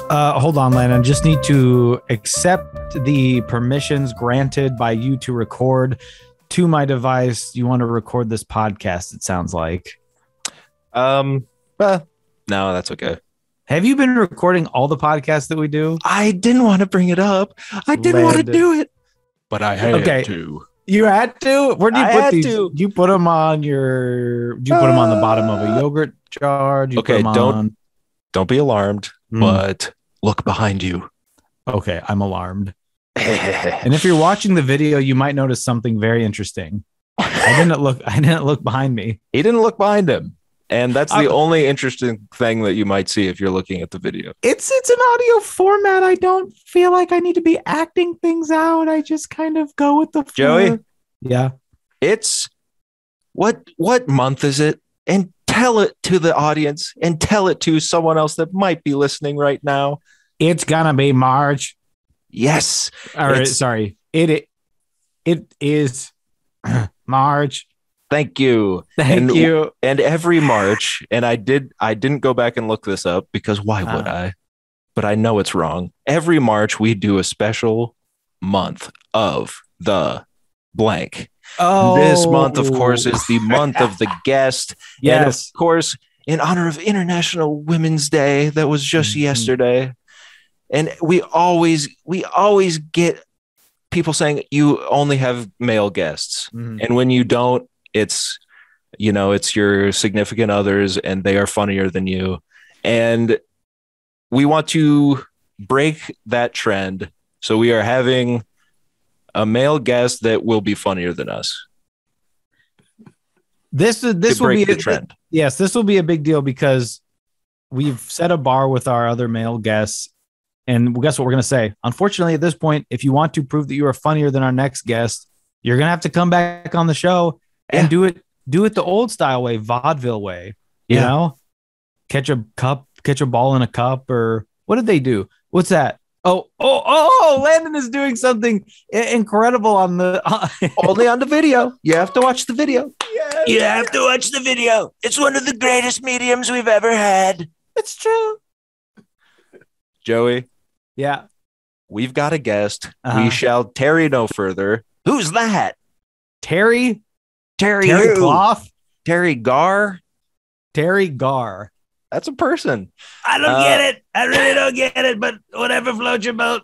Hold on, Landon. Just need to accept the permissions granted by you to record to my device. You want to record this podcast, it sounds like. No, that's okay. Have you been recording all the podcasts that we do? I didn't want to bring it up. I didn't want to do it, but I had to. You had to? Where do you put these? To. You put them on your. Do you put them on the bottom of a yogurt jar? Okay, don't be alarmed, but look behind you. Okay, I'm alarmed. And if you're watching the video, you might notice something very interesting. I didn't look behind me. He didn't look behind him. And that's the only interesting thing that you might see if you're looking at the video. It's an audio format. I don't feel like I need to be acting things out. I just kind of go with the flow. Joey? Yeah. It's what month is it? And tell it to the audience and tell it to someone else that might be listening right now. It's gonna be March. Yes. Sorry. It is March. Thank you. Thank you. And every March, and I didn't go back and look this up because why would I? But I know it's wrong. Every March we do a special month of the blank. Oh, this month, of course, is the month of the guest. Yes. And of course, in honor of International Women's Day, that was just yesterday. And we always get people saying you only have male guests. And when you don't, it's your significant others and they are funnier than you. And we want to break that trend. So we are having a male guest that will be funnier than us. This will be the trend. Yes, this will be a big deal because we've set a bar with our other male guests. And guess what we're going to say? Unfortunately, at this point, if you want to prove that you are funnier than our next guest, you're going to have to come back on the show and do it the old style way, vaudeville way. You know, catch a ball in a cup, or what did they do? What's that? Oh, Landon is doing something incredible on the only on the video. You have to watch the video. Yes. You have to watch the video. It's one of the greatest mediums we've ever had. It's true. Joey. Yeah. We've got a guest. We shall tarry no further. Who's that? Terry who? Cloth? Terry Gar? Terry Gar. That's a person. I don't get it. I really don't get it, but whatever floats your boat.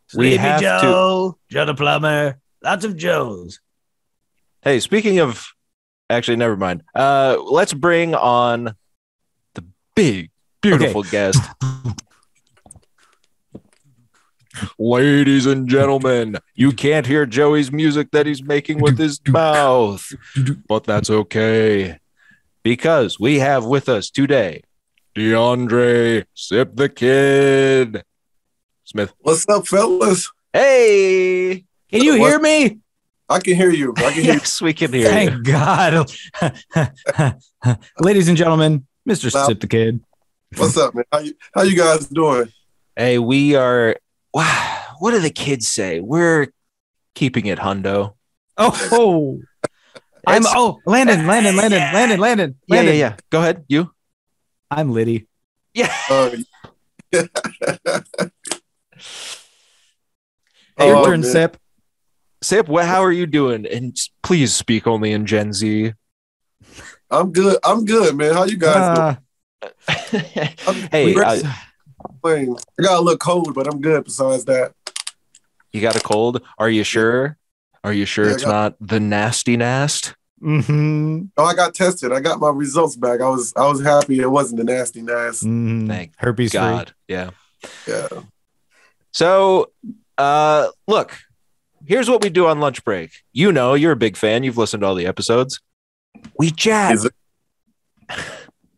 Sleepy Joe the plumber. Lots of Joes. Hey, speaking of... Actually, never mind. Let's bring on the big, beautiful guest. Ladies and gentlemen, you can't hear Joey's music that he's making with his mouth, but that's okay. Because we have with us today, Deandre, SipTheKid Smith. What's up, fellas? Hey! Can you hear me? I can hear you. Yes, we can hear you. Thank God. Ladies and gentlemen, Mr. SipTheKid. What's up, man? How you guys doing? Hey, we are... Wow, what do the kids say? We're keeping it hundo. Oh. Landon. Yeah. Go ahead. You? I'm Liddy. Yeah. Your turn, Sip. Sip, how are you doing? And please speak only in Gen Z. I'm good, man. How you guys doing? Hey, I got a little cold, but I'm good besides that. You got a cold? Are you sure? Are you sure it's not the nasty nast? Mm-hmm. Oh, I got tested. I got my results back. I was happy it wasn't the nasty nast. Thank herpes God. Free. Yeah. So, look, here's what we do on lunch break. You know, you're a big fan. You've listened to all the episodes. We chat.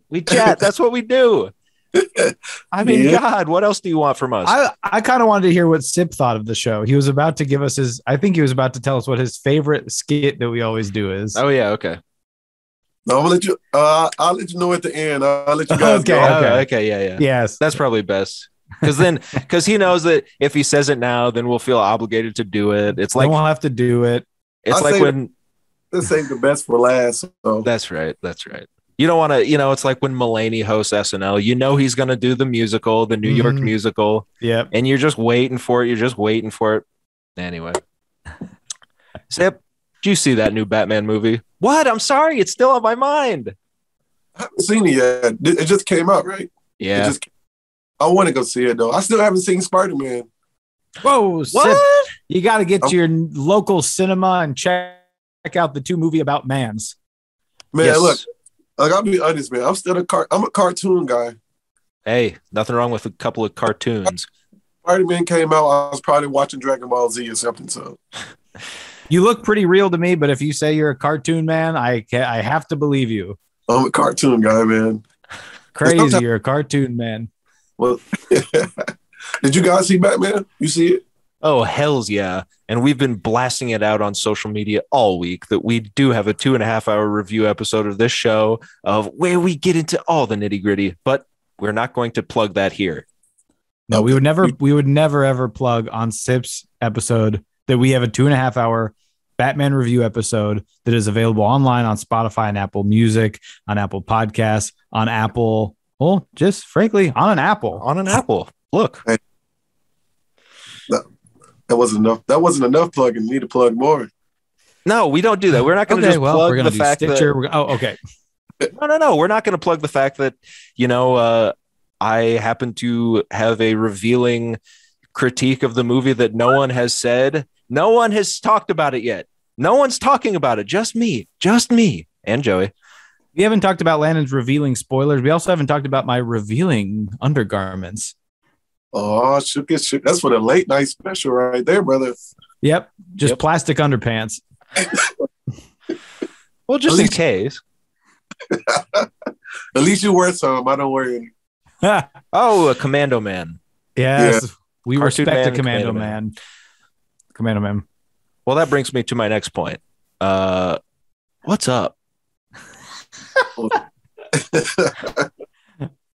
We chat. That's what we do. I mean, God, what else do you want from us? I kind of wanted to hear what Sip thought of the show. He was about to give us I think he was about to tell us what his favorite skit that we always do is. Oh, yeah. Okay. No, I'll let you know at the end. I'll let you guys go. Okay. Yeah. Yes. That's probably best. Because he knows that if he says it now, then we'll feel obligated to do it. It's like we'll have to do it. It's like when this ain't the best for last. So. That's right. You don't want to, it's like when Mulaney hosts SNL, he's going to do the musical, the New York musical. Yep. And you're just waiting for it. Anyway. Zip, did you see that new Batman movie? What? I'm sorry. It's still on my mind. I haven't seen it yet. It just came out, right? Yeah. I want to go see it, though. I still haven't seen Spider-Man. Whoa, what? Sip, you got to get to your local cinema and check out the 2 movie about mans. Man, Yes. look, I'll be honest, man. I'm a cartoon guy. Hey, nothing wrong with a couple of cartoons. Spider-Man came out, I was probably watching Dragon Ball Z or something. So You look pretty real to me, but if you say you're a cartoon man, I have to believe you. I'm a cartoon guy, man. Crazy, you're a cartoon man. Well, did you guys see Batman? You see it? Oh, hells yeah. And we've been blasting it out on social media all week that we do have a 2.5-hour review episode of this show of where we get into all the nitty gritty, but we're not going to plug that here. No, we would never ever plug on Sip's episode that we have a 2.5-hour Batman review episode that is available online on Spotify and Apple Music, on Apple Podcasts, on Apple. Well, just frankly, on an Apple. On an Apple. Look. That wasn't enough. That wasn't enough plugging. You need to plug more. No, we don't do that. We're not going to plug the fact Stitcher. that. Okay. No. We're not going to plug the fact that, I happen to have a revealing critique of the movie that no one has said. No one has talked about it yet. No one's talking about it. Just me and Joey. We haven't talked about Landon's revealing spoilers. We also haven't talked about my revealing undergarments. Oh, shoot. That's for the late night special right there, brother. Yep. Just plastic underpants. Well, just in case. At least you wear some. I don't wear any. Oh, a Commando Man. Yes. Yeah. We Cartoon respect Man, a Commando Man. Commando Man. Well, that brings me to my next point. What's up?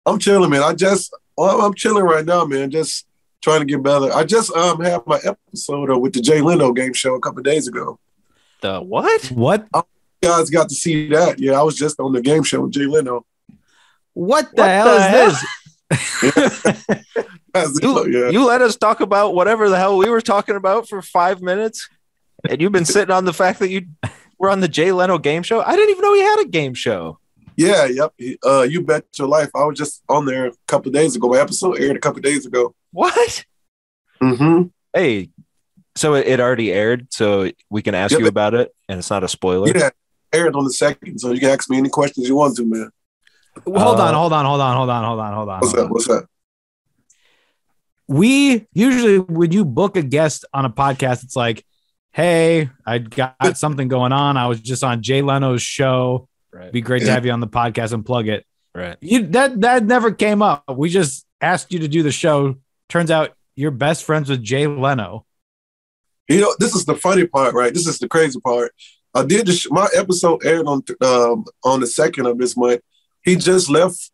I'm chilling, man. I'm chilling right now, man. Just trying to get better. I just had my episode with the Jay Leno game show a couple of days ago. The what? What? You guys got to see that. Yeah, I was just on the game show with Jay Leno. What the hell is this? You let us talk about whatever the hell we were talking about for 5 minutes, and you've been sitting on the fact that you were on the Jay Leno game show. I didn't even know he had a game show. Yeah, yep. You Bet Your Life. I was just on there a couple of days ago. My episode aired a couple of days ago. What? Mm-hmm. Hey, so it already aired, so we can ask you about it, and it's not a spoiler. Yeah, aired on the 2nd, so you can ask me any questions you want to, man. Hold on. What's that? We usually, when you book a guest on a podcast, it's like, hey, I got something going on. I was just on Jay Leno's show. Right. Be great to have you on the podcast and plug it. Right. That never came up. We just asked you to do the show. Turns out you're best friends with Jay Leno. This is the funny part, right? This is the crazy part. I did my episode aired on the 2nd of this month. He just left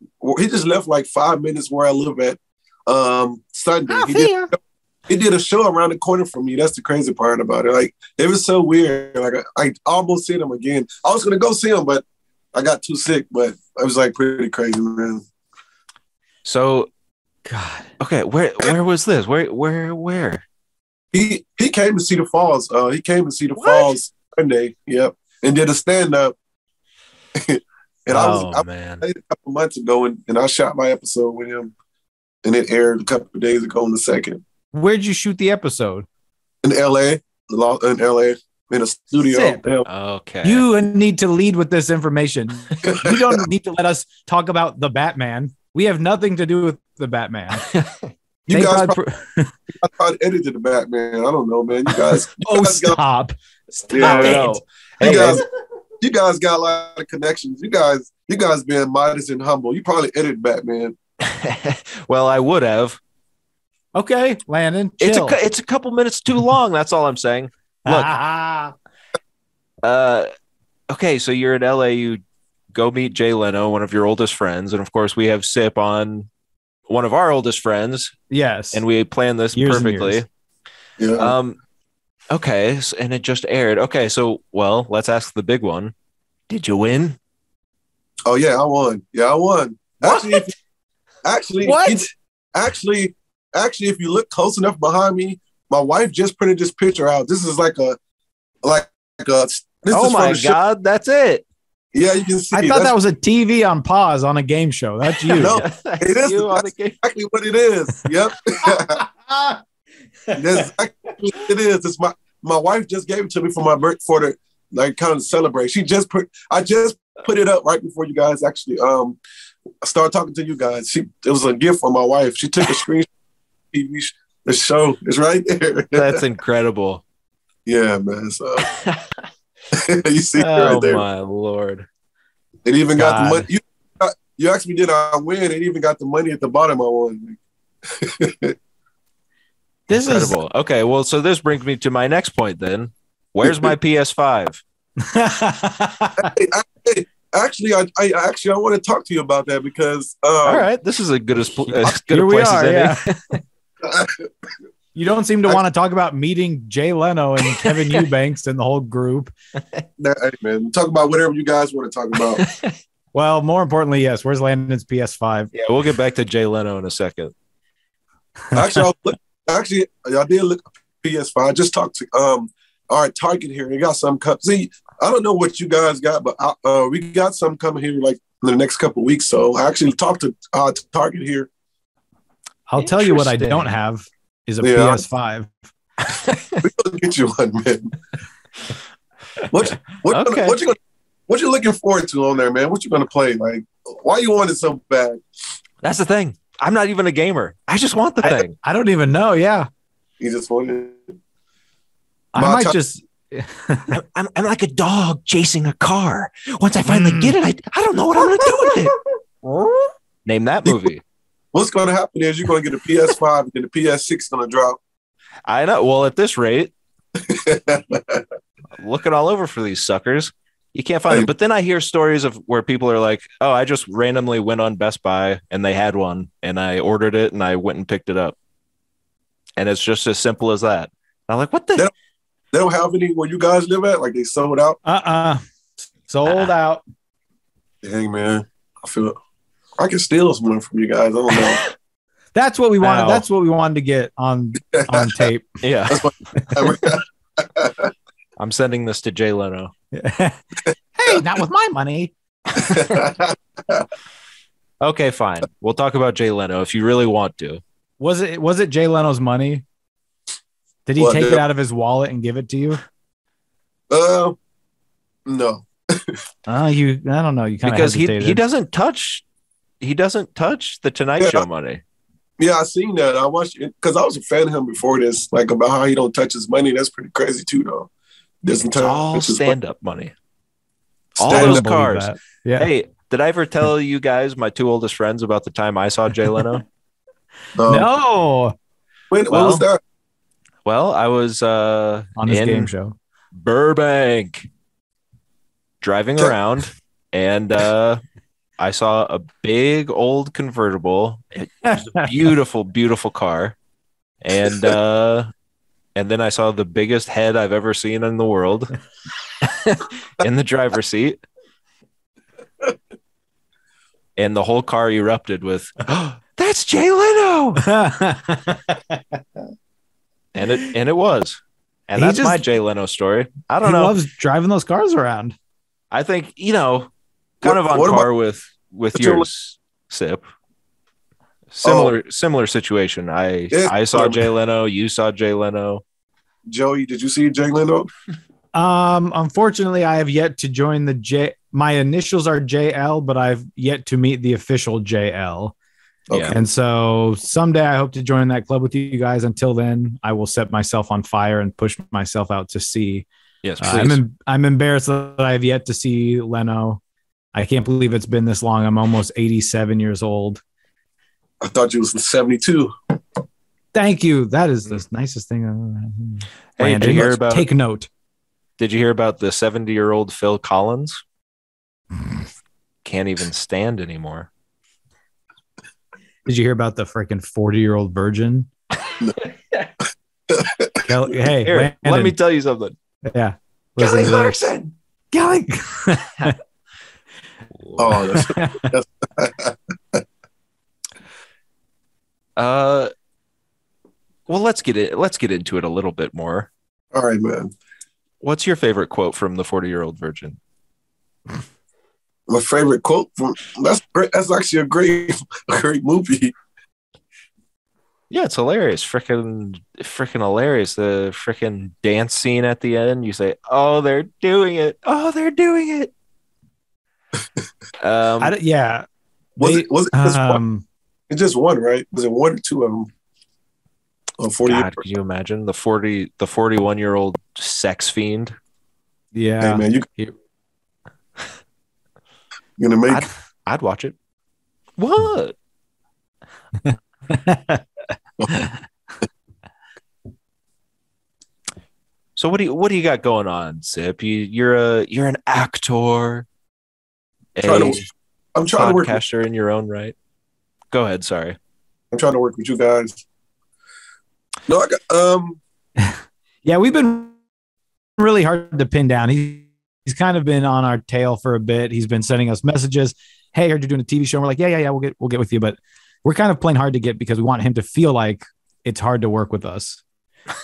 like 5 minutes where I live at Sunday. He did a show around the corner from me. That's the crazy part about it. Like, it was so weird. Like, I almost seen him again. I was gonna go see him, but I got too sick. But it was like pretty crazy, man. So, God. Okay, where was this? Where? He came to see the Falls. He came to see the Falls Sunday. Yep, and did a stand up. And I was a couple months ago, and I shot my episode with him, and it aired a couple of days ago on the 2nd. Where'd you shoot the episode? In LA, in a studio. Okay. You need to lead with this information. You don't need to let us talk about the Batman. We have nothing to do with the Batman. You guys probably edited the Batman. I don't know, man. You guys. Stop Yeah, it. You guys got a lot of connections. You guys being modest and humble. You probably edited Batman. Well, I would have. Okay, Landon, chill. It's a couple minutes too long. That's all I'm saying. Look. Okay, so you're in LA. You go meet Jay Leno, one of your oldest friends, and of course we have Sip on, one of our oldest friends. Yes, and we planned this perfectly. Yeah. Okay, and it just aired. Okay, so let's ask the big one. Did you win? Oh yeah, I won. Yeah, I won. What? Actually, if you look close enough behind me, my wife just printed this picture out. This is like a. This Oh is my God, that's it. Yeah, you can see. I thought that was a TV on pause on a game show. That's you. No, it is. That's exactly what it is. Yep. That's exactly what it is. It's my wife just gave it to me for my birthday for the kind of celebrate. I just put it up right before you guys actually I started talking to you guys. It was a gift from my wife. She took a screenshot of the show. It's right there. That's incredible. Yeah, man. So you see it oh right there. My Lord. It even got the money. You asked me, did I win? It even got the money at the bottom. I won. This is incredible. Okay, well, so this brings me to my next point then. Where's my PS5? Actually, I want to talk to you about that because all right, this is as good a place as any. Yeah. You don't seem to want to talk about meeting Jay Leno and Kevin Eubanks and the whole group. Hey, man, talk about whatever you guys want to talk about. Well, more importantly, yes. Where's Landon's PS5? Yeah, we'll get back to Jay Leno in a second. Actually, I did look at PS5. I just talked to our Target here. They got some cups. See, I don't know what you guys got, but we got some coming here like in the next couple of weeks. So I actually talked to Target here. I'll tell you what I don't have is a PS5. We're gonna get you one, man. What you looking forward to on there, man? What you gonna play? Like, why you want it so bad? That's the thing. I'm not even a gamer. I just want the thing. I don't even know. Yeah, you just want it. I'm like a dog chasing a car. Once I finally get it, I don't know what I'm gonna do with it. Name that movie. What's going to happen is you're going to get a PS5 and then the PS6 is going to drop. I know. Well, at this rate, looking all over for these suckers. You can't find them. But then I hear stories of where people are like, oh, I just randomly went on Best Buy and they had one and I ordered it and I went and picked it up. And it's just as simple as that. And I'm like, what the? They don't have any where you guys live at? Like they sold out? Sold out. Dang, man. I feel I can steal one from you guys. I don't know. That's what we wanted. Ow. That's what we wanted to get on tape. Yeah. I'm sending this to Jay Leno. Hey, not with my money. Okay, fine. We'll talk about Jay Leno if you really want to. Was it Jay Leno's money? Did he take it out of his wallet and give it to you? No. I don't know. You kind of because he doesn't touch the Tonight Show money. Yeah, I seen that. I watched it because I was a fan of him before this, like about how he don't touch his money. That's pretty crazy too, though. Doesn't touch all stand-up money. All Stand those up cars. Yeah. Hey, did I ever tell you guys, my two oldest friends, about the time I saw Jay Leno? No. What was that? Well, I was on his game show, Burbank, driving around, and I saw a big old convertible. It was a beautiful, beautiful car, and then I saw the biggest head I've ever seen in the world in the driver's seat, and the whole car erupted with, oh, "That's Jay Leno!" and it was, and that's my Jay Leno story. I don't know. He loves driving those cars around. I think kind of on par with yours, Sip. Similar situation. I saw Jay Leno. You saw Jay Leno. Joey, did you see Jay Leno? Unfortunately, I have yet to join the J. My initials are JL, but I've yet to meet the official JL. Okay. And so someday I hope to join that club with you guys. Until then, I will set myself on fire and push myself out to sea. Yes, please. I'm embarrassed that I have yet to see Leno. I can't believe it's been this long. I'm almost 87 years old. I thought you was 72. Thank you. That is the nicest thing I've ever had. Hey, did you hear about? Take note. Did you hear about the 70-year-old Phil Collins? Can't even stand anymore. Did you hear about the freaking 40-year-old virgin? Hey, here, let me tell you something. Yeah. Kelly Clarkson. Kelly. Oh, that's Well, let's get into it a little bit more. all right, man. What's your favorite quote from the 40-Year-Old Virgin? My favorite quote from that's great. That's actually a great movie. Yeah, it's hilarious. Freaking hilarious. The freaking dance scene at the end. You say, "Oh, they're doing it. Oh, they're doing it." Yeah. Was it just one? It's just one, right? Was it one or two of them? On 40 God, can you imagine the 41-year-old sex fiend? Yeah. Hey, man, you're gonna make. I'd watch it. What? So what do you got going on, Sip? You're an actor, I'm trying to work. Podcaster in your own right. Go ahead. Sorry. I'm trying to work with you guys. No, I got Yeah, we've been really hard to pin down. He's kind of been on our tail for a bit. He's been sending us messages. Hey, heard you're doing a TV show. And we're like, yeah, we'll get with you. But we're kind of playing hard to get because we want him to feel like it's hard to work with us.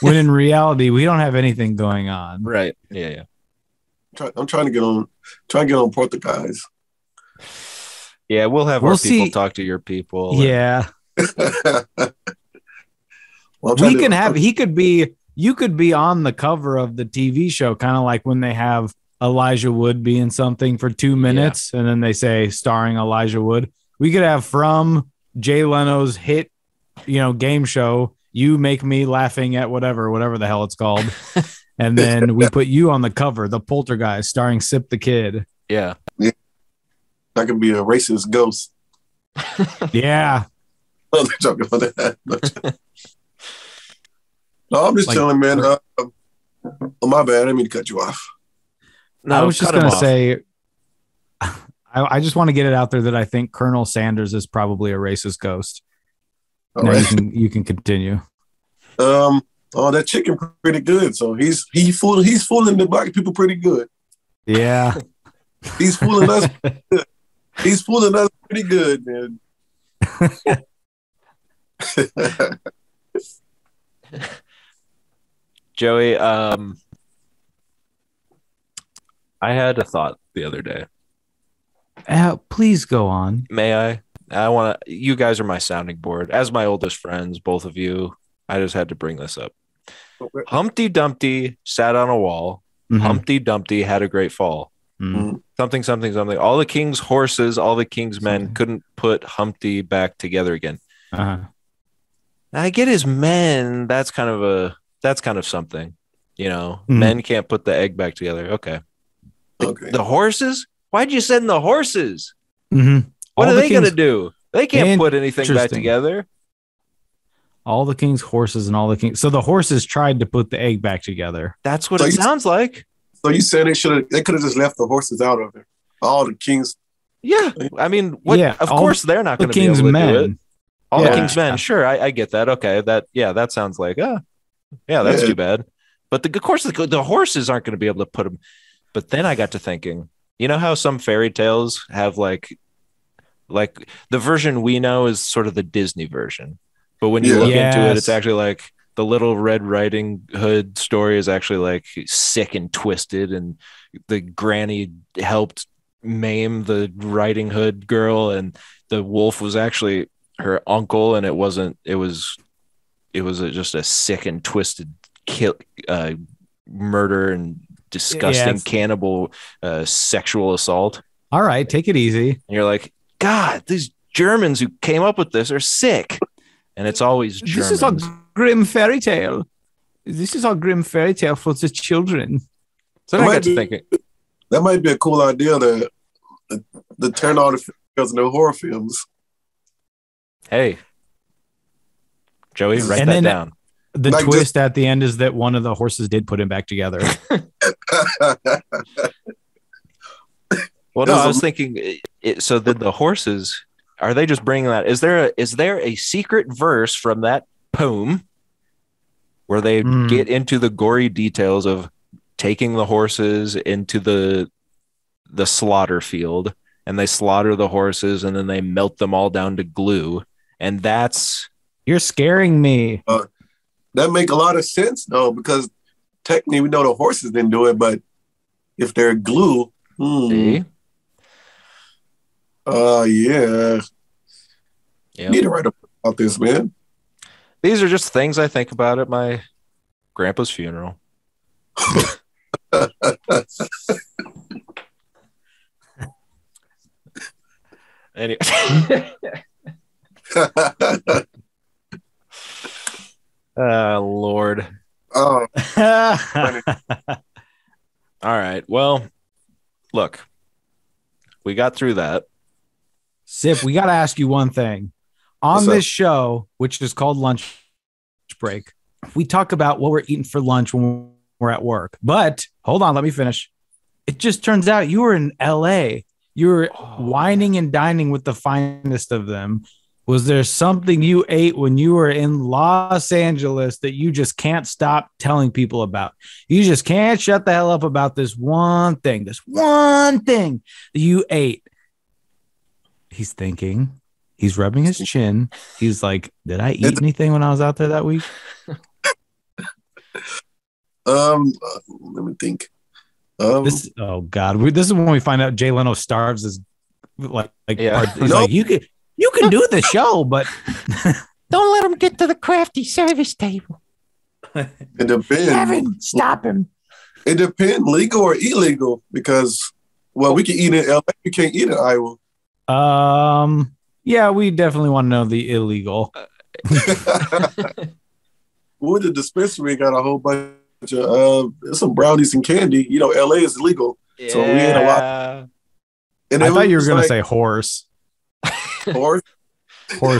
When in reality, we don't have anything going on. Right. Yeah. I'm trying to get on Portuguese. Yeah, we'll have our people talk to your people. Yeah. Well, you could be on the cover of the TV show, kind of like when they have Elijah Wood be in something for 2 minutes and then they say starring Elijah Wood. We could have from Jay Leno's hit, game show, You Make Me Laughing at whatever the hell it's called. And then we put you on the cover, The Poltergeist, starring SipTheKid. Yeah. That could be a racist ghost. Yeah. No, they're joking about that. No, I'm just chilling, man. Oh, my bad. I didn't mean to cut you off. No, I was just going to say, I just want to get it out there that I think Colonel Sanders is probably a racist ghost. All right. You can continue. That chicken pretty good. So he's fooling the black people pretty good. Yeah. He's fooling us. He's fooling us pretty good, man. Joey, I had a thought the other day. Please go on. May I? You guys are my sounding board. As my oldest friends, both of you, I just had to bring this up. Okay. Humpty Dumpty sat on a wall. Mm-hmm. Humpty Dumpty had a great fall. Mm-hmm. Something. All the king's horses, all the king's men couldn't put Humpty back together again. Uh-huh. I get his men. That's kind of something. Men can't put the egg back together. Okay. The horses? Why'd you send the horses? Mm-hmm. What are they going to do? They can't put anything back together. All the king's horses and all the kings. So the horses tried to put the egg back together. That's what it sounds like. So you said they could have just left the horses out of it. All the kings. Yeah. I mean, of course they're not going to be able to do it. All the king's men. Sure. I get that. Okay. That sounds like, that's too bad. But of course the horses aren't going to be able to put them. But then I got to thinking, you know how some fairy tales have like the version we know is sort of the Disney version. But when you look into it, it's actually like the Little Red Riding Hood story is actually like sick and twisted, and the granny helped maim the Riding Hood girl, and the wolf was actually her uncle, and it was just a sick and twisted murder and disgusting cannibal sexual assault. All right, take it easy. And you're like, God, these Germans who came up with this are sick. And it's always Germans. This is a grim fairy tale. This is a grim fairy tale for the children. So I got to thinking. That might be a cool idea to turn all the films into horror films. Hey, Joey, write that down. The twist at the end is that one of the horses did put him back together. Well, no, I was thinking. So did the horses? Are they just bringing that? Is there a secret verse from that poem where they get into the gory details of taking the horses into the slaughter field and they slaughter the horses and then they melt them all down to glue. And that's... You're scaring me. That make a lot of sense though, because technically we know the horses didn't do it, but if they're glue, See? Yeah. Yep. You need to write about this, man. These are just things I think about at my grandpa's funeral. Anyway. Lord. Oh, All right. Well, look, we got through that. Sip, we got to ask you one thing. On What's this up? show, which is called Lunch Break, we talk about what we're eating for lunch when we're at work. But hold on, let me finish. It just turns out you were in LA. You were whining and dining with the finest of them. Was there something you ate when you were in Los Angeles that you just can't stop telling people about? You just can't shut the hell up about this one thing that you ate. He's thinking, he's rubbing his chin. He's like, did I eat anything when I was out there that week? Let me think. This is when we find out Jay Leno starves his Yeah. He's like, you can do the show, but don't let him get to the crafty service table. It depends. Kevin, stop him. It depends, legal or illegal, because we can eat in LA, we can't eat in Iowa. Yeah, we definitely want to know the illegal. With the dispensary got a whole bunch of some brownies and candy. You know, LA is illegal, so we ate a lot. And I thought you were gonna say horse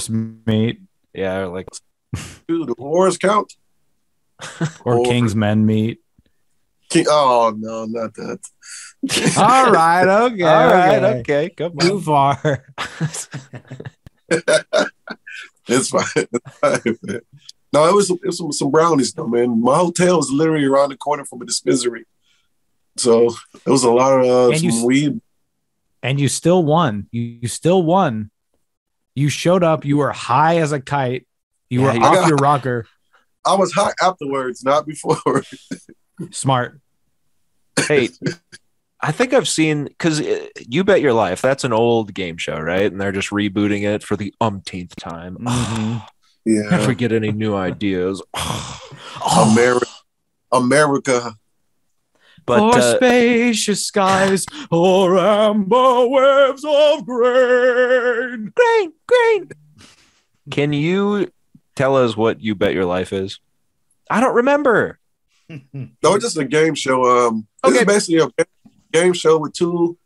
meat, Yeah, like dude, the horse count or king's men meat. Oh no, not that. All right, okay, come on. Too far. It's fine. Man. No, it was some brownies though, man. My hotel is literally around the corner from a dispensary, so it was a lot of some weed. And you still won. You still won. You showed up. You were high as a kite. You were off your rocker. I was high afterwards, not before. Smart. Hey, I think I've seen, because You Bet Your Life, that's an old game show, right? And they're just rebooting it for the umpteenth time. Mm-hmm. Yeah. Never get any new ideas. America. But spacious skies or amber waves of grain. Can you tell us what You Bet Your Life is? I don't remember. No, it's just a game show. This is basically a game show with two.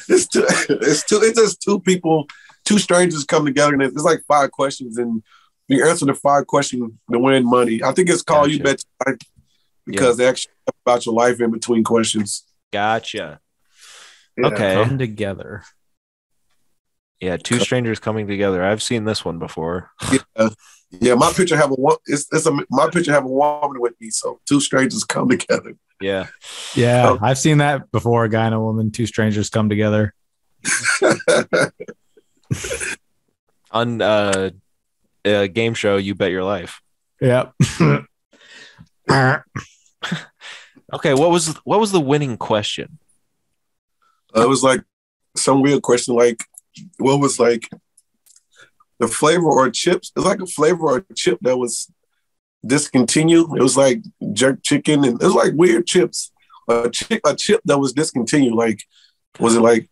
It's just two people, two strangers come together, and it's like 5 questions, and you answer the 5 questions to win money. I think it's called You Bet Your Life because they actually talk about your life in between questions. Gotcha. Yeah. Okay. Come together. Yeah, 2 strangers coming together. I've seen this one before. Yeah. My picture have my picture have a woman with me, so 2 strangers come together. Yeah. Yeah, I've seen that before. A guy and a woman, 2 strangers come together. On a game show, You Bet Your Life. Yep. Okay, what was the winning question? It was like some weird question, like what was like the flavor or chips? It was like a flavor or a chip that was discontinued. It was like jerk chicken, and it was like weird chips. A chip that was discontinued. Like, was it like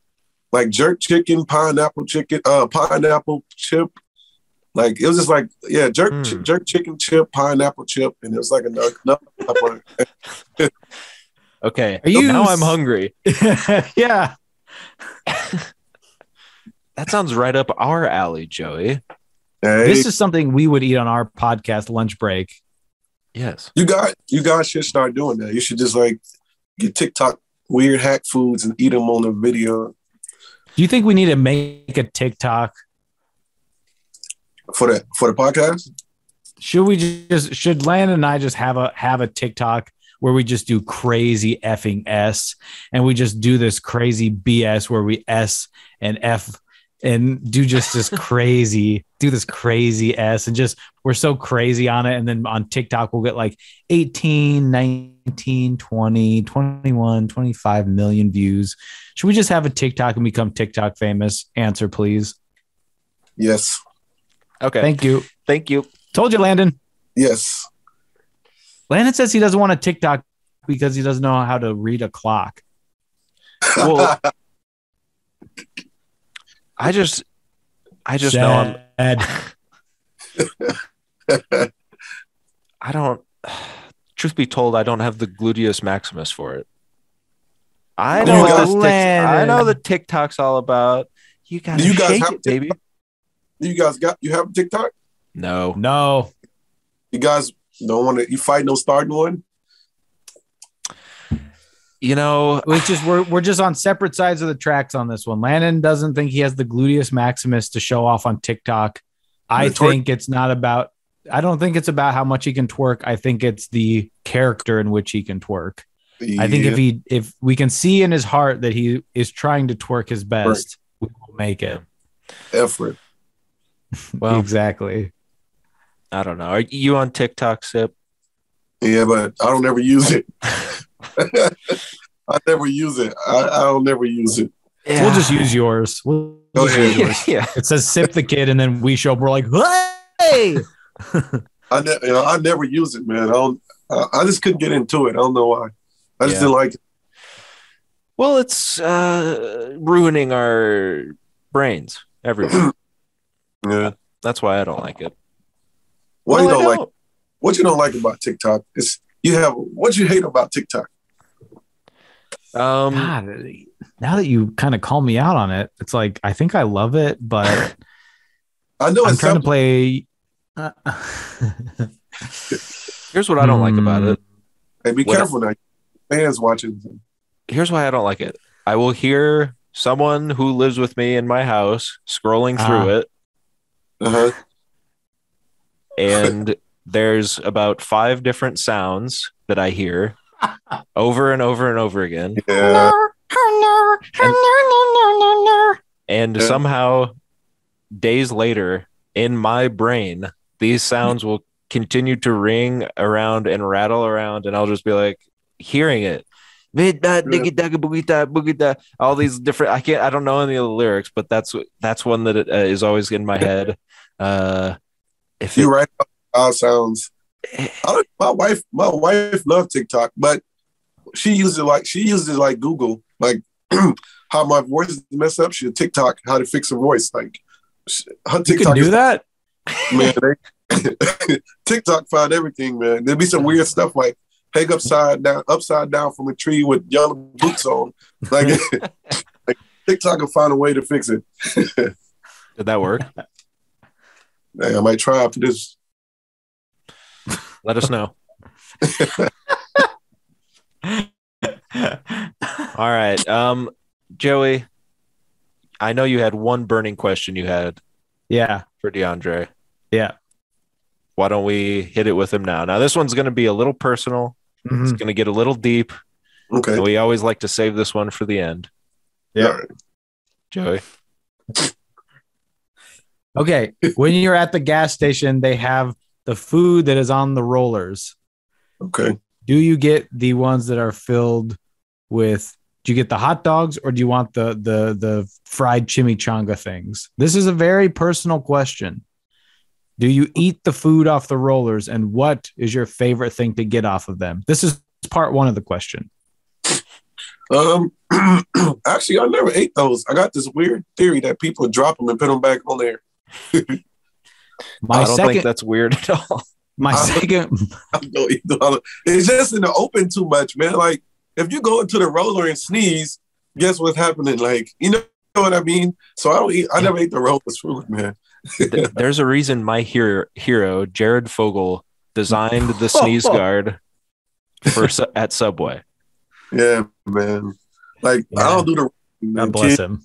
jerk chicken, pineapple chip? Like it was just like jerk chicken chip, pineapple chip, and it was like another one. Okay, now I'm hungry. Yeah. That sounds right up our alley, Joey. Hey, This is something we would eat on our podcast lunch break. Yes. you guys should start doing that. You should just like get TikTok weird hack foods and eat them on the video. Do you think we need to make a TikTok? For the podcast? Should Landon and I just have a TikTok where we just do crazy effing S, and we just do this crazy BS where we S and F and do just this crazy, do this crazy S, and just we're so crazy on it. And then on TikTok, we'll get like 18, 19, 20, 21, 25 million views. Should we just have a TikTok and become TikTok famous? Answer, please. Yes. Okay. Thank you. Thank you. Told you, Landon. Yes. Landon says he doesn't want a TikTok because he doesn't know how to read a clock. Well, I just know I don't. Truth be told, I don't have the gluteus maximus for it. I know the TikTok's all about. You gotta shake it, baby. You have a TikTok? No. You guys don't want to. You fight no starting one? You know, we're just on separate sides of the tracks on this one. Landon doesn't think he has the gluteus maximus to show off on TikTok. I think it's not about. I don't think it's about how much he can twerk. I think it's the character in which he can twerk. Yeah. I think if we can see in his heart that he is trying to twerk his best, we will make it. Effort. Well, exactly. I don't know. Are you on TikTok, Sip? Yeah, but I don't ever use it. I never use it. I'll never use it. Yeah. We'll just use yours. Go ahead. Yeah. It says SipTheKid, and then we show up. We're like, hey. I never use it, man. I just couldn't get into it. I don't know why. I just didn't like it. Well, it's ruining our brains everywhere. Yeah, that's why I don't like it. What you don't like about TikTok is what you hate about TikTok. God, now that you kind of call me out on it, it's like I think I love it, but I know I'm trying to play. Here's what I don't like about it. Hey, be careful now. Fans watching. Here's why I don't like it. I will hear someone who lives with me in my house scrolling through it. Uh-huh. And there's about 5 different sounds that I hear over and over and over again. Yeah. And somehow days later in my brain, these sounds will continue to ring around and rattle around, and I'll just be like hearing it. All these different, I don't know any of the lyrics, but that's one that is always in my head. If you write out sounds, my wife loves TikTok, but she uses it like Google, like how my voice is messed up. She'll TikTok how to fix her voice. Like her TikTok, you can do that, man. TikTok found everything, man. There'd be some weird stuff like hang upside down from a tree with yellow boots on. Like TikTok will find a way to fix it. Did that work? Hey, I might try after this. Let us know. All right. Joey, I know you had one burning question you had. Yeah. For Deandre. Yeah. Why don't we hit it with him now? Now, this one's going to be a little personal. Mm-hmm. It's going to get a little deep. Okay. We always like to save this one for the end. Yeah. Right. Joey. Okay. When you're at the gas station, they have the food that is on the rollers. Okay. Do you get the ones that are filled with, do you get the hot dogs or do you want the fried chimichanga things? This is a very personal question. Do you eat the food off the rollers, and what is your favorite thing to get off of them? This is part one of the question. Actually, I never ate those. I got this weird theory that people drop them and put them back on there. I don't think that's weird at all. It's just in the open too much, man. Like if you go into the roller and sneeze, guess what's happening? Like, you know what I mean? So I never ate the rollers food, man. There's a reason my hero Jared Fogle designed the sneeze guard at Subway. Yeah, man. Like I don't do the God bless him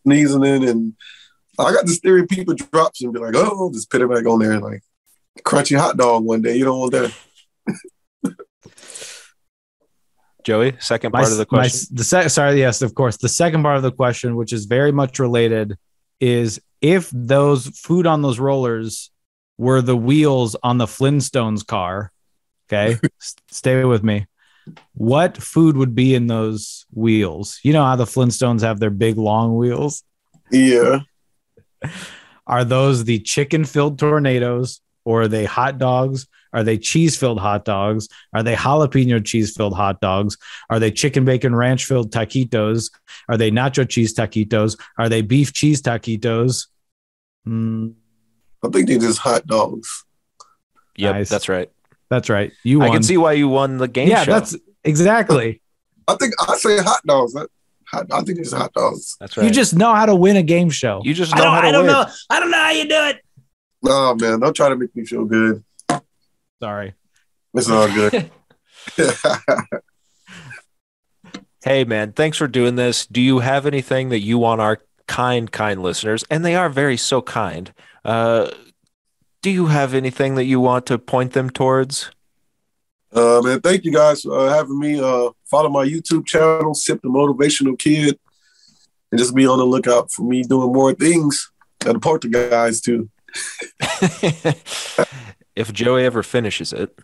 sneezing in, and I got this theory people drops and be like, oh, just put it back on there, like crunchy hot dog one day. You don't want that. Joey, second part of the question. Yes, of course. The second part of the question, which is very much related, is if those food on those rollers were the wheels on the Flintstones car, okay, stay with me. What food would be in those wheels? You know how the Flintstones have their big long wheels? Yeah. Are those the chicken-filled tornadoes, or are they hot dogs? Are they cheese-filled hot dogs? Are they jalapeno cheese-filled hot dogs? Are they chicken bacon ranch-filled taquitos? Are they nacho cheese taquitos? Are they beef cheese taquitos? I think they're just hot dogs. Yep, Nice. that's right. That's right. You won. I can see why you won the game show. Yeah, that's exactly. I think I say hot dogs. I think it's hot dogs. That's right. You just know how to win a game show. You just know how to win. I don't know how you do it. No, man, don't try to make me feel good. Sorry. It's all good. Hey, man, thanks for doing this. Do you have anything that you want our kind listeners, and they are very so kind, do you have anything that you want to point them towards? Man, thank you guys for having me. Follow my YouTube channel, Sip the Motivational Kid, and just be on the lookout for me doing more things and support the guys too. If Joey ever finishes it.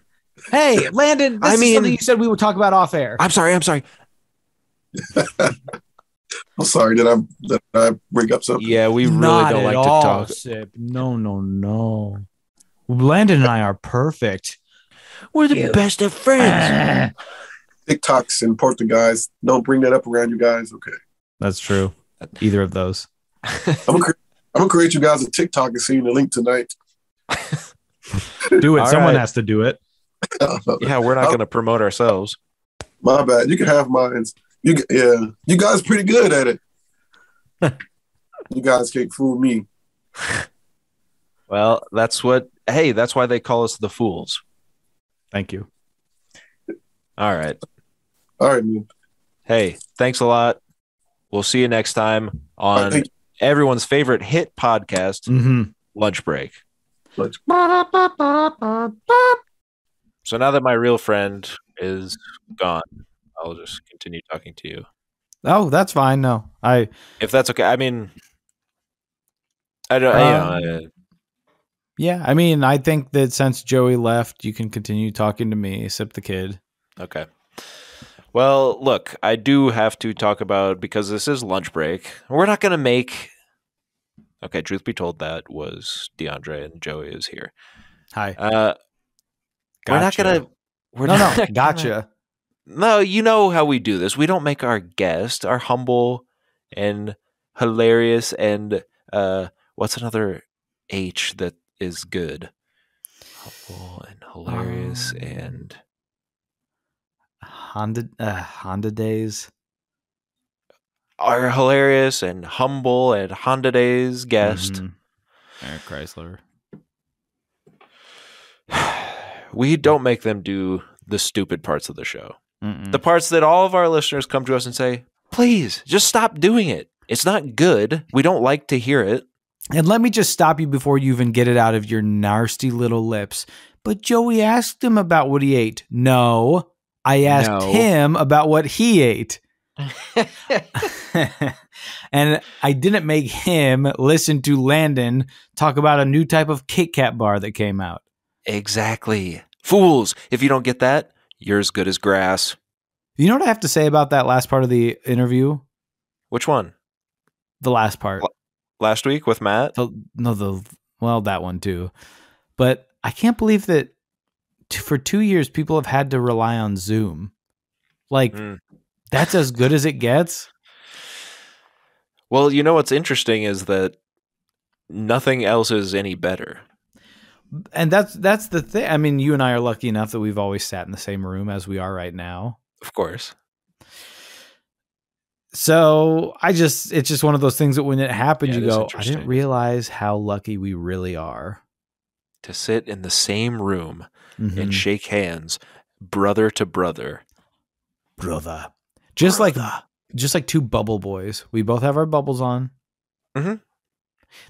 Hey, Landon, this is something you said we would talk about off air. I'm sorry. I'm sorry. Did I bring up something? Yeah, we really don't like to talk. Sip. No. Landon and I are perfect. We're the best of friends. TikToks and Portuguese. Don't bring that up around you guys. Okay. That's true. Either of those. I'm gonna create you guys a TikTok and send you the link tonight. Do it. All Someone right. has to do it. Yeah, we're not going to promote ourselves. My bad. You can have mine. You guys pretty good at it. You guys can't fool me. Well, that's why they call us the Fools. Thank you. All right, man. Hey, thanks a lot. We'll see you next time on everyone's favorite hit podcast, Lunch Break. So now that my real friend is gone, I'll just continue talking to you. Oh, that's fine. No, if that's okay. I mean, I don't. Yeah, I mean, I think that since Joey left, you can continue talking to me, Sip the Kid. Okay. Well, look, I do have to talk about, because this is lunch break. We're not going to make. Okay, truth be told, that was Deandre and Joey is here. Hi. Gotcha. We're not gonna. Gotcha. No, you know how we do this. We don't make our guest, our humble and hilarious and what's another H that is good? Humble and hilarious and Honda Days. Our hilarious and humble and Honda Days guest. Eric Chrysler. We don't make them do the stupid parts of the show. The parts that all of our listeners come to us and say, please, just stop doing it. It's not good. We don't like to hear it. And let me just stop you before you even get it out of your nasty little lips. But Joey asked him about what he ate. No, I asked him about what he ate. And I didn't make him listen to Landon talk about a new type of Kit Kat bar that came out. Exactly. Fools. If you don't get that, you're as good as grass. You know what I have to say about that last part of the interview? Which one? The last part. Last week with Matt? That one too. But I can't believe that for 2 years, people have had to rely on Zoom. That's as good as it gets. Well, you know what's interesting is that nothing else is any better. And that's the thing. I mean, you and I are lucky enough that we've always sat in the same room as we are right now. Of course. So it's just one of those things that when it happens, you go, I didn't realize how lucky we really are. To sit in the same room and shake hands, brother to brother. Brother. Just like two bubble boys. We both have our bubbles on. Mm-hmm.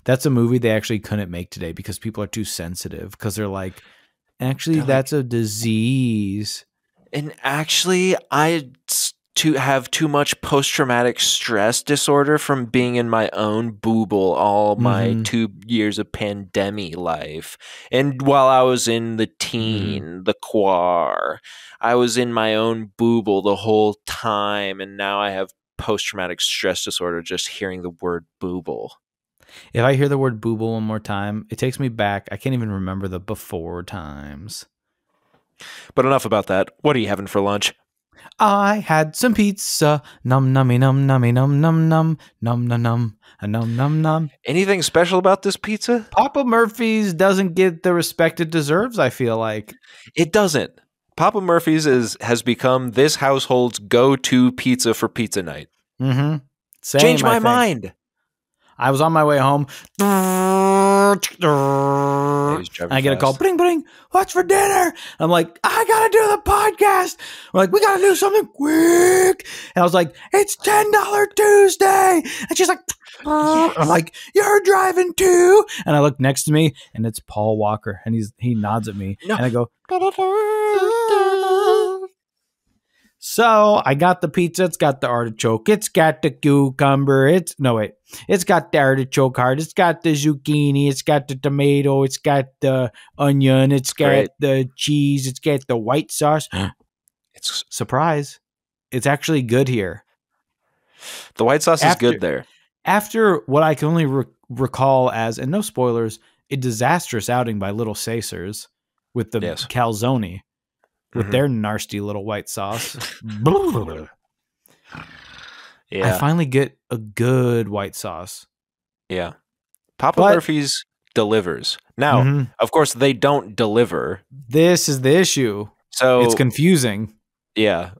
That's a movie they actually couldn't make today because people are too sensitive. Because they're like, actually, that's a disease. And actually, to have too much post-traumatic stress disorder from being in my own booble all my 2 years of pandemic life. And while I was in the teen, the quar, I was in my own booble the whole time. And now I have post-traumatic stress disorder just hearing the word booble. If I hear the word booble one more time, it takes me back. I can't even remember the before times. But enough about that. What are you having for lunch? I had some pizza. Num nummy num nummy num num num num num num num num num. Anything special about this pizza? Papa Murphy's doesn't get the respect it deserves, I feel like. It doesn't. Papa Murphy's has become this household's go-to pizza for pizza night. Mm-hmm. Change my mind. I was on my way home. I get a call. Bring, bring. What's for dinner? I'm like, I gotta do the podcast. We're like, we gotta do something quick. And I was like, it's $10 Tuesday. And she's like, I'm like, you're driving too. And I look next to me, and it's Paul Walker, and he nods at me, and I go. So I got the pizza. It's got the artichoke. It's got the cucumber. It's got the artichoke heart. It's got the zucchini. It's got the tomato. It's got the onion. It's got the cheese. It's got the white sauce. It's surprise. It's actually good here. The white sauce is good there. After what I can only recall as, and no spoilers, a disastrous outing by Little Caesars with the calzone. With their nasty little white sauce. Yeah. I finally get a good white sauce. Yeah. Papa Murphy's delivers. Now, of course, they don't deliver. This is the issue. So it's confusing. Yeah.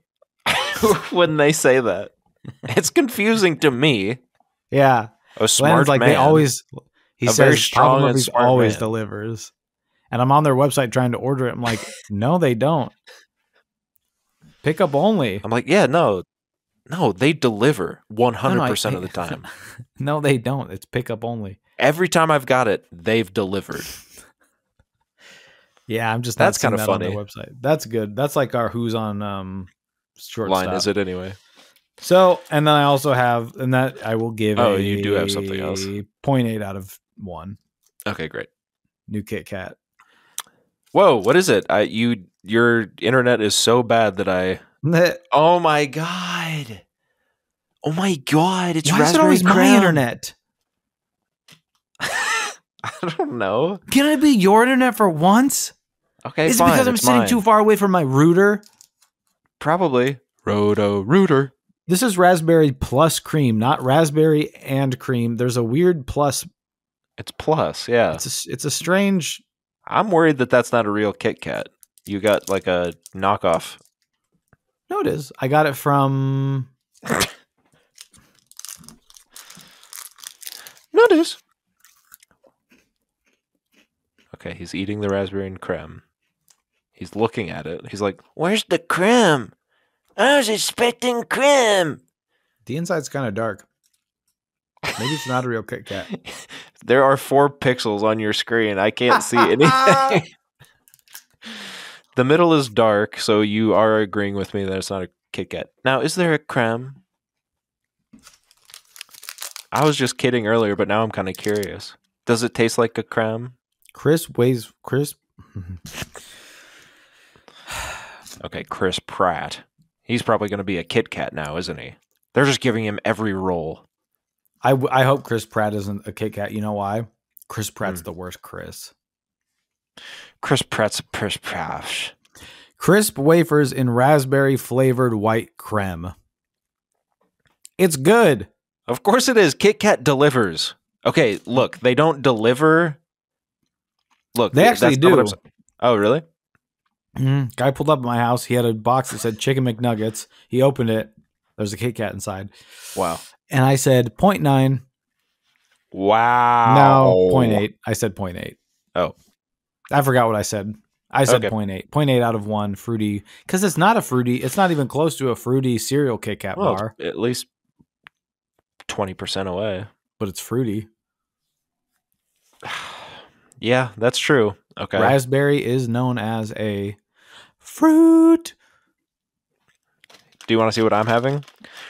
When they say that. It's confusing to me. Yeah. A smart man. They always, he says, very strong Papa Murphy's smart always man. delivers. And I'm on their website trying to order it. I'm like, no, they don't. Pickup only. I'm like, yeah, no, they deliver 100% of the time. No, they don't. It's pickup only. Every time I've got it, they've delivered. Yeah, I'm just that's kind of on funny. their website. That's good. That's like our who's on shortstop. Line is it anyway? So, and then I also have, and that I will give. Oh, you do have something else. 0.8 out of 1. Okay, great. New Kit Kat. Whoa, what is it? Your internet is so bad that I. Oh my god! Oh my god! It's Why raspberry is it always creme. my internet? I don't know. Can it be your internet for once? Okay, is fine. It because I'm sitting too far away from my router? Probably. Router. This is raspberry plus cream, not raspberry and cream. There's a weird plus. It's plus, yeah. It's a strange. I'm worried that that's not a real Kit Kat. You got like a knockoff. No, it is. I got it from. No, it is. Okay, he's eating the raspberry and creme. He's looking at it. He's like, "Where's the creme? I was expecting creme." The inside's kind of dark. Maybe it's not a real Kit Kat. There are 4 pixels on your screen. I can't see anything. The middle is dark, so you are agreeing with me that it's not a Kit Kat. Now, is there a creme? I was just kidding earlier, but now I'm kind of curious. Does it taste like a creme? Crisp. Okay, Chris Pratt. He's probably going to be a Kit Kat now, isn't he? They're just giving him every role. I hope Chris Pratt isn't a Kit Kat. You know why? Chris Pratt's the worst Chris. Chris Pratt's a Chris Pratt. Crisp wafers in raspberry flavored white creme. It's good. Of course it is. Kit Kat delivers. Okay, look, they don't deliver. Look, they actually do. Oh, really? Guy pulled up at my house. He had a box that said Chicken McNuggets. He opened it. There's a Kit Kat inside. Wow. And I said 0.9. Wow. No, 0.8. I said 0.8. Oh. I forgot what I said. I said 0.8. 0.8 out of 1 fruity. Because it's not a fruity. It's not even close to a fruity cereal Kit Kat bar. It's at least 20% away. But it's fruity. Yeah, that's true. Okay. Raspberry is known as a fruit. Do you want to see what I'm having?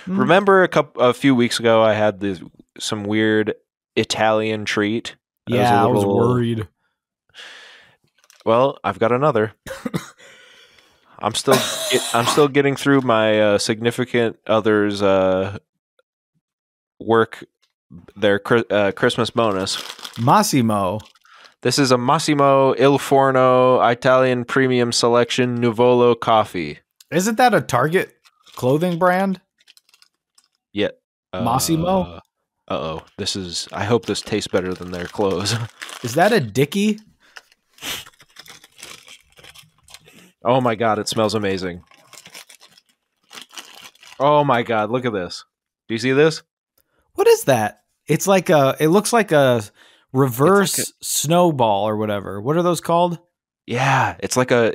Remember a few weeks ago, I had some weird Italian treat. Yeah, I was worried. Well, I've got another. I'm still getting through my significant other's work, their Christmas bonus. Massimo. This is a Massimo Il Forno Italian Premium Selection Nuvolo coffee. Isn't that a Target clothing brand? Yeah. Massimo? Uh-oh. I hope this tastes better than their clothes. Is that a Dickie? Oh my God, it smells amazing. Oh my God, look at this. Do you see this? What is that? It looks like a reverse snowball or whatever. What are those called? Yeah, it's like a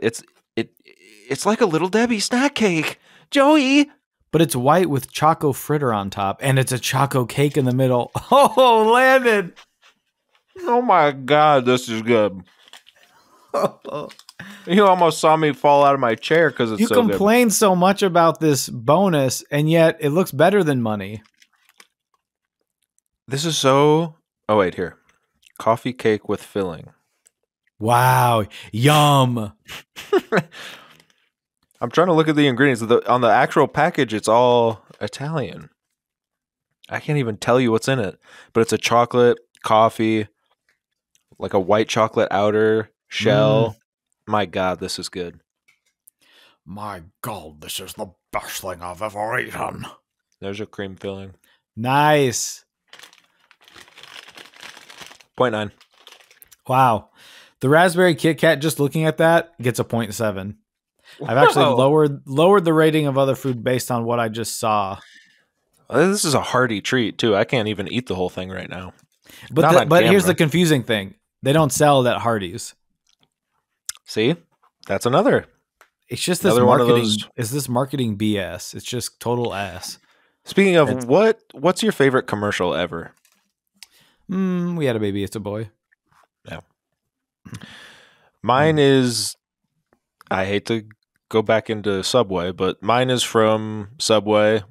little Debbie snack cake. Joey. But it's white with choco fritter on top, and it's a choco cake in the middle. Oh, Landon. Oh my God, this is good. You almost saw me fall out of my chair because it's so good. You complain so much about this bonus, and yet it looks better than money. This is so... Oh, wait, here. Coffee cake with filling. Wow. Yum. I'm trying to look at the ingredients. On the actual package, it's all Italian. I can't even tell you what's in it. But it's a chocolate, coffee, like a white chocolate outer shell. My God, this is good. My God, this is the best thing I've ever eaten. There's a cream filling. Nice. 0.9. Wow. The raspberry Kit Kat, just looking at that, gets a 0.7. I've actually lowered the rating of other food based on what I just saw. This is a hearty treat, too. I can't even eat the whole thing right now. But here's the confusing thing. They don't sell it at Hardee's. See? That's another. It's just this marketing. Is this marketing BS? It's just total ass. Speaking of, what's your favorite commercial ever? We had a baby. It's a boy. Yeah. Mine is, I hate to go back into Subway, but mine is from Subway.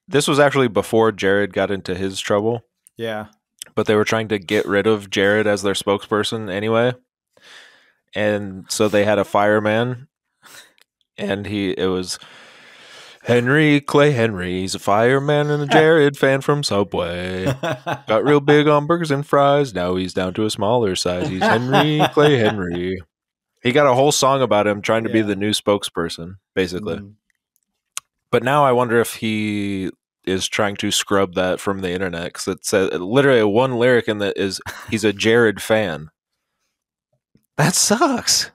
This was actually before Jared got into his trouble. Yeah. But they were trying to get rid of Jared as their spokesperson anyway. And so they had a fireman, and it was Henry Clay Henry. He's a fireman and a Jared fan from Subway. Got real big on burgers and fries. Now he's down to a smaller size. He's Henry Clay Henry. He got a whole song about him trying to be the new spokesperson, basically. But now I wonder if he is trying to scrub that from the internet, because it says literally one lyric in that is he's a Jared fan. That sucks.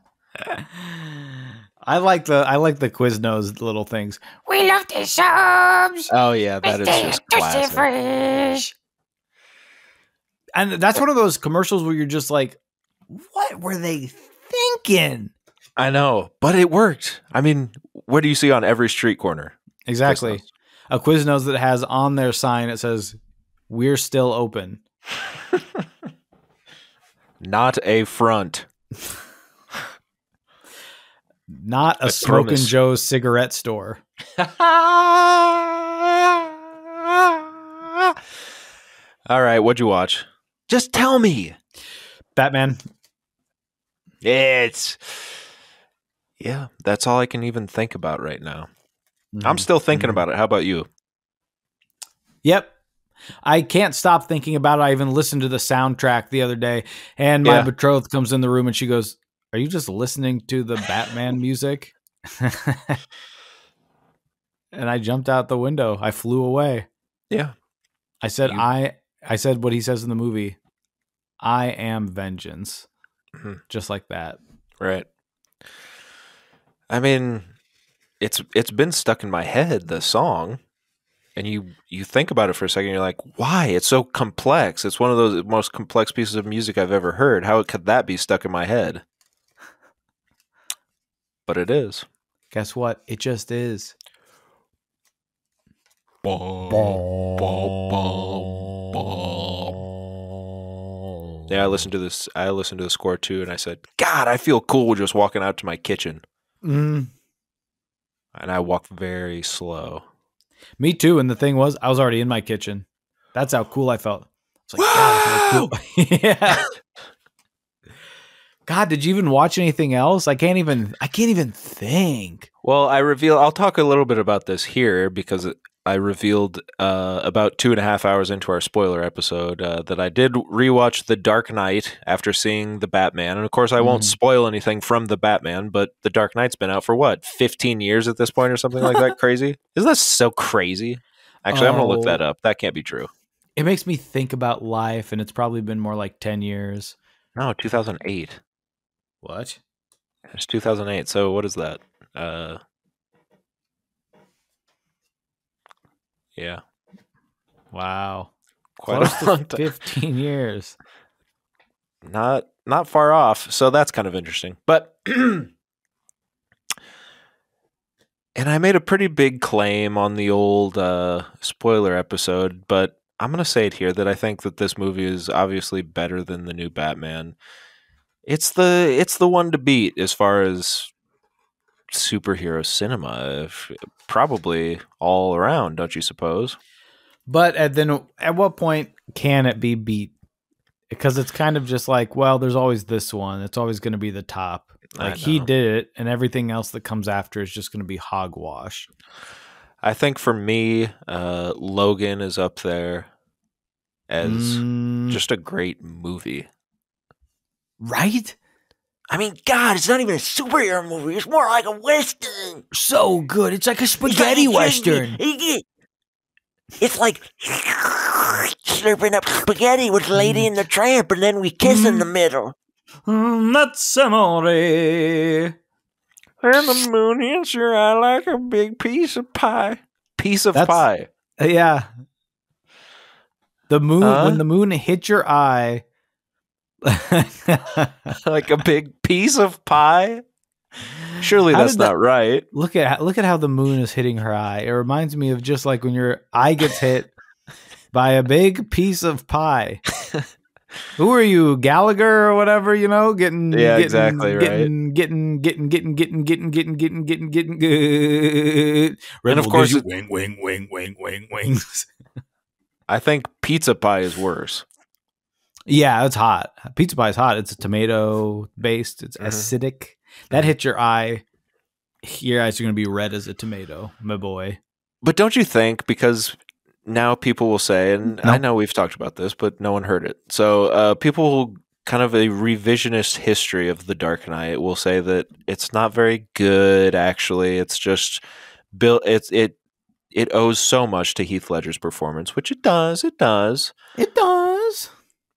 I like the Quiznos little things. We love the subs. Oh yeah, that is just classic. And that's one of those commercials where you're just like, what were they thinking? I know, but it worked. I mean, what do you see on every street corner? Exactly. Quiznos. A Quiznos that has on their sign, it says, "We're still open." Not a front. Not a Smokin' Joe's cigarette store. All right, what'd you watch? Just tell me. Batman. Yeah, that's all I can even think about right now. I'm still thinking about it. How about you? Yep. I can't stop thinking about it. I even listened to the soundtrack the other day, and my betrothed comes in the room and she goes, "Are you just listening to the Batman music?" And I jumped out the window. I flew away. Yeah. I said I said what he says in the movie. I am vengeance. Just like that. Right. I mean, it's been stuck in my head, the song. And you think about it for a second, you're like, why? It's so complex. It's one of those most complex pieces of music I've ever heard. How could that be stuck in my head? But it is. Guess what? It just is. Yeah, I listened to this. I listened to the score too, and I said, God, I feel cool just walking out to my kitchen. And I walk very slow. Me too. And the thing was, I was already in my kitchen. That's how cool I felt. It's like, God, cool. Yeah. God, did you even watch anything else? I can't even think. Well, I'll talk a little bit about this here because I revealed about 2.5 hours into our spoiler episode that I did rewatch The Dark Knight after seeing The Batman. And of course, I won't spoil anything from The Batman, but The Dark Knight's been out for what, 15 years at this point or something like that? Crazy? Isn't that so crazy? Actually, I'm going to look that up. That can't be true. It makes me think about life, and it's probably been more like 10 years. No, 2008. What? It's 2008. So what is that? Yeah. Wow. Quite Close a long to time. 15 years. Not far off. So that's kind of interesting. But and I made a pretty big claim on the old spoiler episode, but I'm going to say it here that I think that this movie is obviously better than the new Batman. It's the one to beat as far as superhero cinema, probably all around, don't you suppose? But then at what point can it be beat? Because it's kind of just like, well, there's always this one. It's always going to be the top. Like he did it, and everything else that comes after is just going to be hogwash. I think for me, Logan is up there as just a great movie. Right? I mean, God, it's not even a superhero movie. It's more like a Western. So good. It's like a spaghetti Western. It's like slurping up spaghetti with Lady and the Tramp, and then we kiss in the middle. That's amore. And the moon hits your eye like a big piece of pie. Pie. Yeah. The moon, when the moon hits your eye. Like a big piece of pie? Surely that's not right. Look at how the moon is hitting her eye. It reminds me of just like when your eye gets hit by a big piece of pie. Who are you, Gallagher or whatever? You know, exactly right. Getting good. And of course, wings. I think pizza pie is worse. Yeah, it's hot. Pizza pie is hot. It's a tomato based. It's acidic. That hits your eye. Your eyes are going to be red as a tomato, my boy. But don't you think, because now people will say, and I know we've talked about this, but no one heard it. So people, kind of a revisionist history of The Dark Knight, will say that it's not very good, actually. It's just built. It owes so much to Heath Ledger's performance, which it does. It does.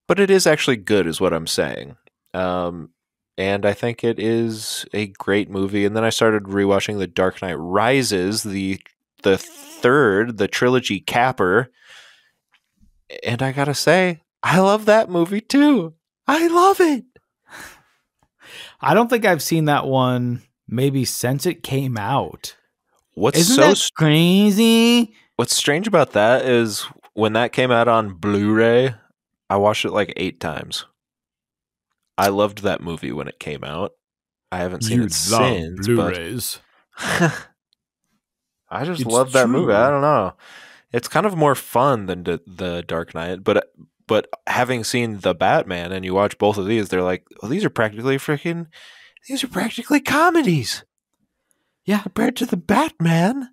But it is actually good, is what I'm saying. And I think it is a great movie. And then I started rewatching The Dark Knight Rises, the third, the trilogy capper. And I gotta say, I love that movie too. I love it. I don't think I've seen that one maybe since it came out. Isn't that crazy? What's strange about that is when that came out on Blu-ray, I watched it like 8 times. I loved that movie when it came out. I haven't seen it since. Blu-rays. But I just love that movie. I don't know. It's kind of more fun than the Dark Knight, but having seen the Batman and you watch both of these, they're like, well, these are practically comedies. Yeah, compared to the Batman,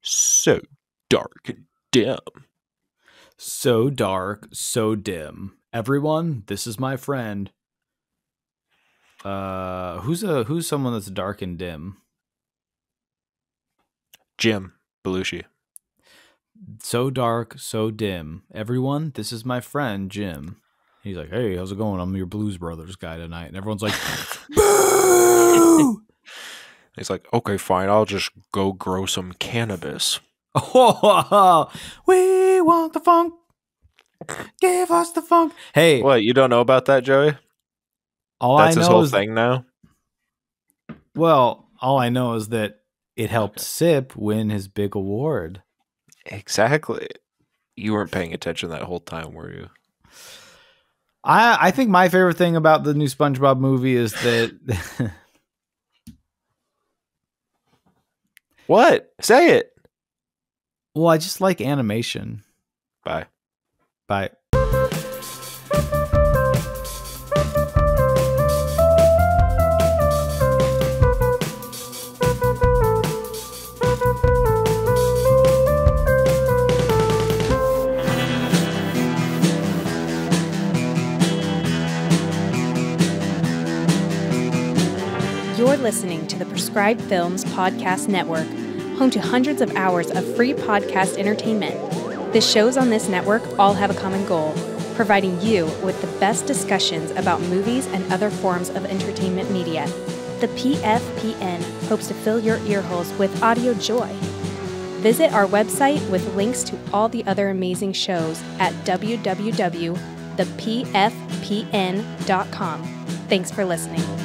so dark and dim. So dark, so dim. Everyone, this is my friend. Who's someone that's dark and dim? Jim Belushi. So dark, so dim. Everyone, this is my friend Jim. He's like, hey, how's it going? I'm your Blues Brothers guy tonight. And everyone's like, boo! He's like, okay, fine. I'll just go grow some cannabis. Oh, we want the funk. Give us the funk. Hey. What, you don't know about that, Joey? That's his whole thing now? Well, all I know is that it helped Sip win his big award. Exactly. You weren't paying attention that whole time, were you? I think my favorite thing about the new SpongeBob movie is that What? Say it. Well, I just like animation. Bye. Bye. You're listening to the Prescribed Films Podcast Network, home to hundreds of hours of free podcast entertainment. The shows on this network all have a common goal, providing you with the best discussions about movies and other forms of entertainment media. The PFPN hopes to fill your earholes with audio joy. Visit our website with links to all the other amazing shows at www.thepfpn.com. Thanks for listening.